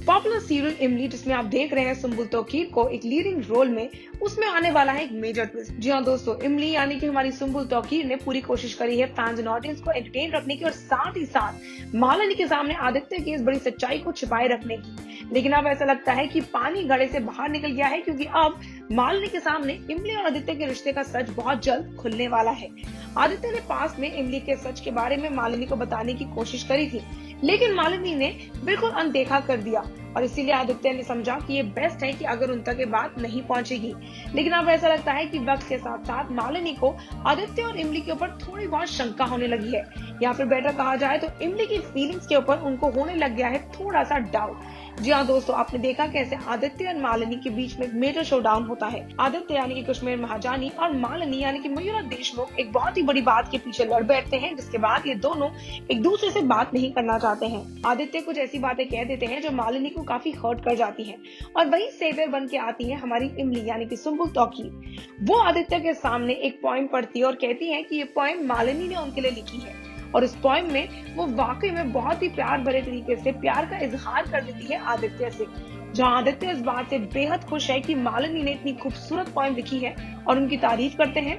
Popular serial इमली जिसमें आप देख रहे हैं सुम्बुल तौकीर को एक लीडिंग रोल में, उसमें आने वाला है एक मेजर ट्विस्ट। जी हाँ दोस्तों, इमली यानी कि हमारी सुम्बुल तौकीर ने पूरी कोशिश करी है फैंस एंड ऑडियंस को एंटरटेन रखने की और साथ ही साथ मालिनी के सामने आदित्य की इस बड़ी सच्चाई को छिपाए रखने की। लेकिन अब ऐसा लगता है कि पानी घड़े से बाहर निकल गया है, क्योंकि अब मालिनी के सामने इमली और आदित्य के रिश्ते का सच बहुत जल्द खुलने वाला है। आदित्य ने पास में इमली के सच के बारे में मालिनी को बताने की कोशिश करी थी, लेकिन मालिनी ने बिल्कुल अनदेखा कर दिया और इसीलिए आदित्य ने समझा कि ये बेस्ट है कि अगर उन तक ये बात नहीं पहुंचेगी। लेकिन अब ऐसा लगता है कि वक्त के साथ साथ मालिनी को आदित्य और इमली के ऊपर थोड़ी बहुत शंका होने लगी है, या फिर बेटर कहा जाए तो इमली की फीलिंग्स के ऊपर उनको होने लग गया है थोड़ा सा डाउट। जी हाँ दोस्तों, आपने देखा कैसे आदित्य और मालिनी के बीच में एक मेजर शोडाउन होता है। आदित्य यानी कि कश्मीर महाजानी और मालिनी यानी कि मयूरा देशमुख एक बहुत ही बड़ी बात के पीछे लड़ बैठते हैं, जिसके बाद ये दोनों एक दूसरे से बात नहीं करना चाहते हैं। आदित्य कुछ ऐसी बातें कह देते हैं जो मालिनी को काफी हर्ट कर जाती है और वही सेवियर बन के आती है हमारी इमली यानी कि सुम्बुल तौकीर। वो आदित्य के सामने एक पोएम पढ़ती है और कहती है कि ये पोएम मालिनी ने उनके लिए लिखी है और इस पोएम में वो वाकई में बहुत ही प्यार भरे तरीके से प्यार का इजहार कर देती है आदित्य से। जहाँ आदित्य इस बात से बेहद खुश है कि मालिनी ने इतनी खूबसूरत पोएम लिखी है और उनकी तारीफ करते हैं,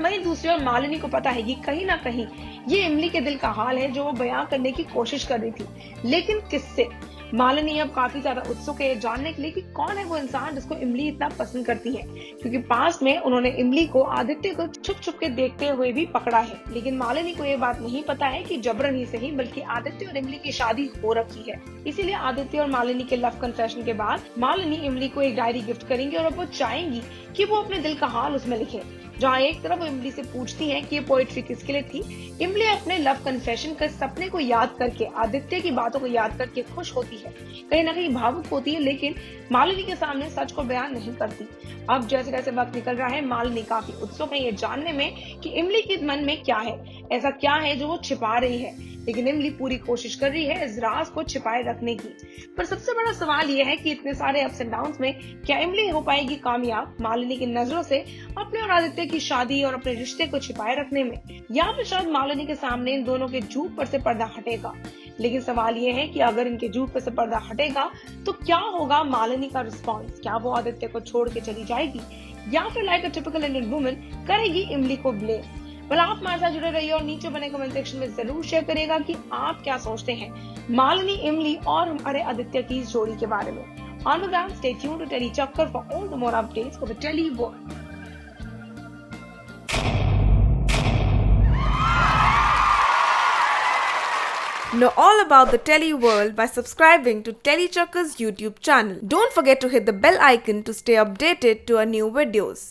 वहीं दूसरी ओर मालिनी को पता है कि कहीं ना कहीं ये इमली के दिल का हाल है जो वो बयां करने की कोशिश कर रही थी, लेकिन किससे। मालिनी अब काफी ज्यादा उत्सुक है जानने के लिए कि कौन है वो इंसान जिसको इमली इतना पसंद करती है, क्योंकि पास में उन्होंने इमली को आदित्य को छुप छुप के देखते हुए भी पकड़ा है। लेकिन मालिनी को ये बात नहीं पता है कि जबरन ही सही बल्कि आदित्य और इमली की शादी हो रखी है। इसीलिए आदित्य और मालिनी के लव कन्फेशन के बाद मालिनी इमली को एक डायरी गिफ्ट करेंगे और अब वो चाहेंगी कि वो अपने दिल का हाल उसमें लिखे। जहाँ एक तरफ वो इमली से पूछती है कि ये पोएट्री किसके लिए थी, इमली अपने लव कन्फेशन के सपने को याद करके आदित्य की बातों को याद करके खुश होती है, कहीं ना कहीं भावुक होती है, लेकिन मालिनी के सामने सच को बयान नहीं करती। अब जैसे जैसे वक्त निकल रहा है मालिनी काफी उत्सुक है ये जानने में कि इमली के मन में क्या है, ऐसा क्या है जो वो छिपा रही है। लेकिन इमली पूरी कोशिश कर रही है इस राज को छिपाए रखने की। पर सबसे बड़ा सवाल यह है कि इतने सारे अप्स एंड डाउन्स में क्या इमली हो पाएगी कामयाब मालिनी की नजरों से अपने और आदित्य की शादी और अपने रिश्ते को छिपाए रखने में, या फिर शायद मालिनी के सामने इन दोनों के झूठ पर से पर्दा हटेगा। लेकिन सवाल यह है कि अगर इनके झूठ पर से पर्दा हटेगा तो क्या होगा मालिनी का रिस्पॉन्स। क्या वो आदित्य को छोड़ के चली जाएगी या फिर like a typical Indian woman करेगी इमली को ब्लेम। well, आप हमारे साथ जुड़े रहिए और नीचे बने कमेंट सेक्शन में जरूर शेयर करिएगा कि आप क्या सोचते हैं मालिनी, इमली और हमारे आदित्य की इस जोड़ी के बारे में। On the ground, stay tuned to Telly Chakkar for all the more updates for the Telly world. Know all about the Telly world by subscribing to Telly Chakkar's YouTube channel. Don't forget to hit the bell icon to stay updated to our new videos.